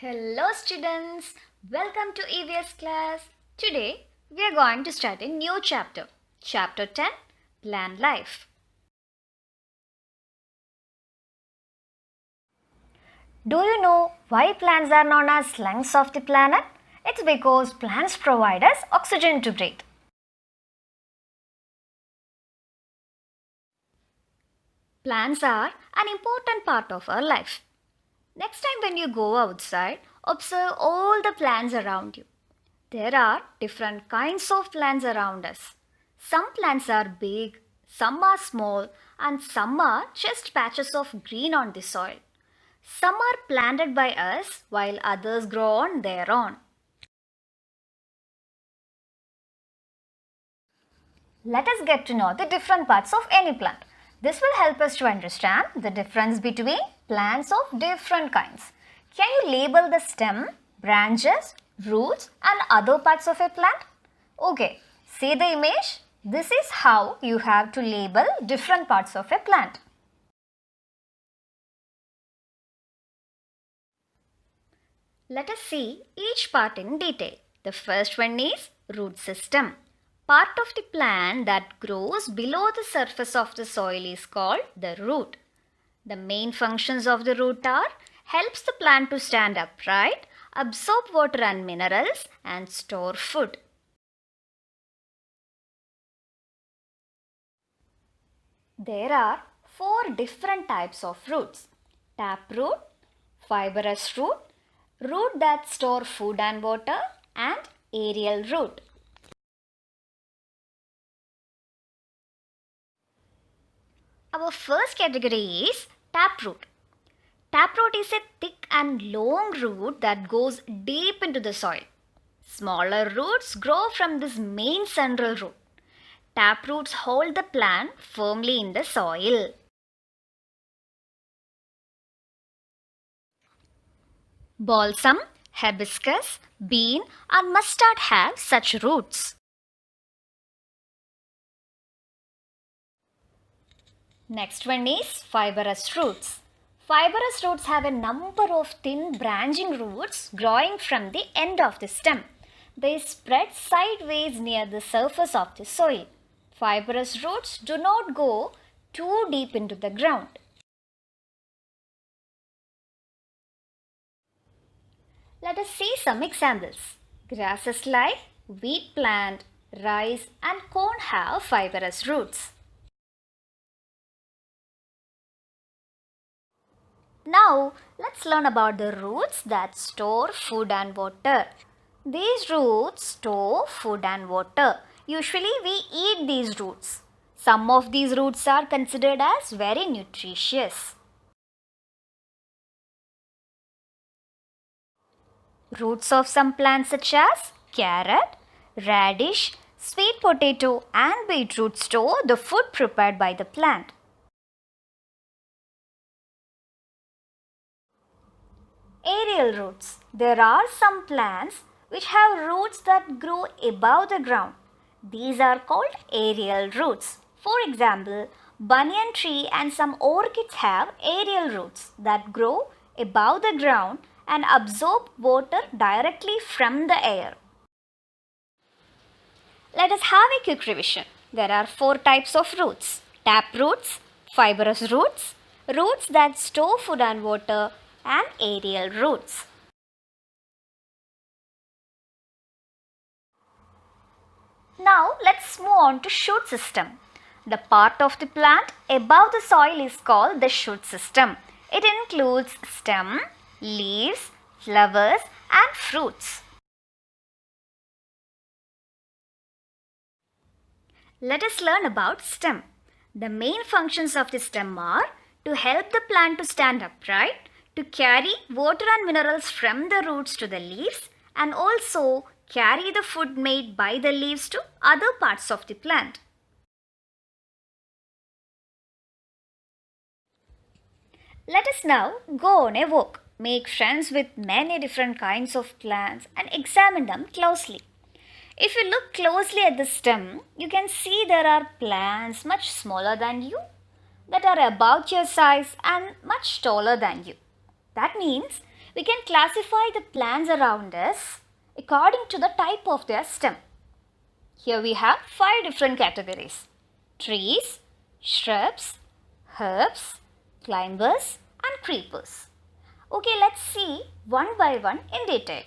Hello students, welcome to EVS class. Today we are going to start a new chapter. Chapter 10, Plant Life. Do you know why plants are known as lungs of the planet? It's because plants provide us oxygen to breathe. Plants are an important part of our life. Next time when you go outside, observe all the plants around you. There are different kinds of plants around us. Some plants are big, some are small, and some are just patches of green on the soil. Some are planted by us while others grow on their own. Let us get to know the different parts of any plant. This will help us to understand the difference between plants of different kinds. Can you label the stem, branches, roots and other parts of a plant? Okay, see the image? This is how you have to label different parts of a plant. Let us see each part in detail. The first one is root system. Part of the plant that grows below the surface of the soil is called the root. The main functions of the root are helps the plant to stand upright, absorb water and minerals and store food. There are 4 different types of roots. Taproot, fibrous root, root that store food and water and aerial root. Our first category is taproot. Taproot is a thick and long root that goes deep into the soil. Smaller roots grow from this main central root. Taproots hold the plant firmly in the soil. Balsam, hibiscus, bean and mustard have such roots. Next one is fibrous roots. Fibrous roots have a number of thin branching roots growing from the end of the stem. They spread sideways near the surface of the soil. Fibrous roots do not go too deep into the ground. Let us see some examples. Grasses like wheat plant, rice and corn have fibrous roots. Now, let's learn about the roots that store food and water. These roots store food and water. Usually, we eat these roots. Some of these roots are considered as very nutritious. Roots of some plants such as carrot, radish, sweet potato and beetroot store the food prepared by the plant. Aerial roots. There are some plants which have roots that grow above the ground. These are called aerial roots. For example, banyan tree and some orchids have aerial roots that grow above the ground and absorb water directly from the air. Let us have a quick revision. There are 4 types of roots: tap roots, fibrous roots, roots that store food and water, and aerial roots. Now let's move on to shoot system. The part of the plant above the soil is called the shoot system. It includes stem, leaves, flowers and fruits. Let us learn about stem. The main functions of the stem are to help the plant to stand upright, to carry water and minerals from the roots to the leaves and also carry the food made by the leaves to other parts of the plant. Let us now go on a walk. Make friends with many different kinds of plants and examine them closely. If you look closely at the stem, you can see there are plants much smaller than you, that are about your size and much taller than you. That means We can classify the plants around us according to the type of their stem. Here we have 5 different categories: trees, shrubs, herbs, climbers and creepers. Okay, let's see one by one in detail.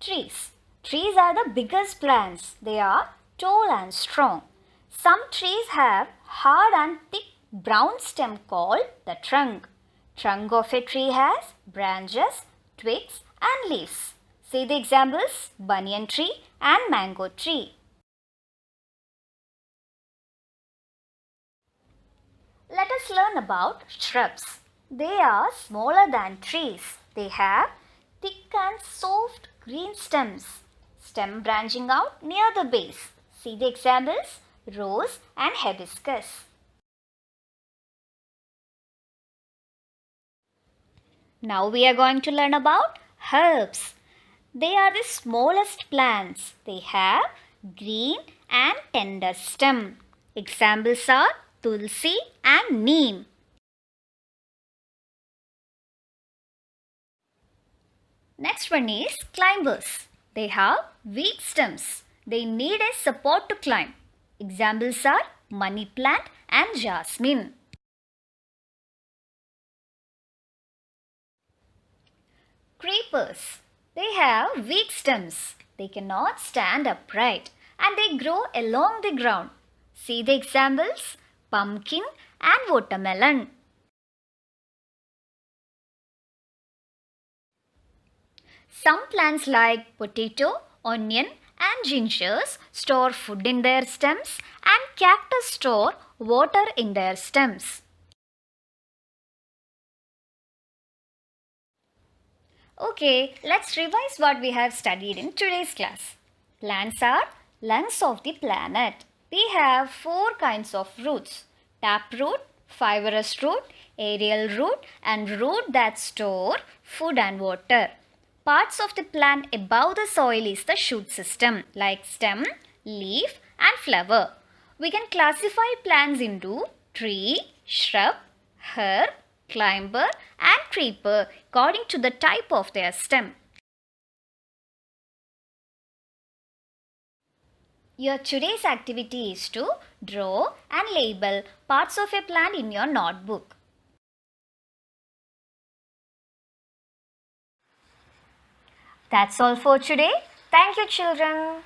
Trees. Trees are the biggest plants. They are tall and strong. Some trees have hard and thick brown stem called the trunk. Trunk of a tree has branches, twigs and leaves. See the examples: banyan tree and mango tree. Let us learn about shrubs. They are smaller than trees. They have thick and soft green stems. Stem branching out near the base. See the examples: rose and hibiscus. Now we are going to learn about herbs. They are the smallest plants. They have green and tender stem. Examples are tulsi and neem. Next one is climbers. They have weak stems. They need a support to climb. Examples are money plant and jasmine. Creepers. They have weak stems. They cannot stand upright and they grow along the ground. See the examples: pumpkin and watermelon. Some plants like potato, onion and gingers store food in their stems, and cactus store water in their stems. Okay, let's revise what we have studied in today's class. Plants are lungs of the planet. They have 4 kinds of roots: taproot, fibrous root, aerial root and root that store food and water. Parts of the plant above the soil is the shoot system, like stem, leaf and flower. We can classify plants into tree, shrub, herb, climber and creeper according to the type of their stem. Your today's activity is to draw and label parts of a plant in your notebook. That's all for today. Thank you, children.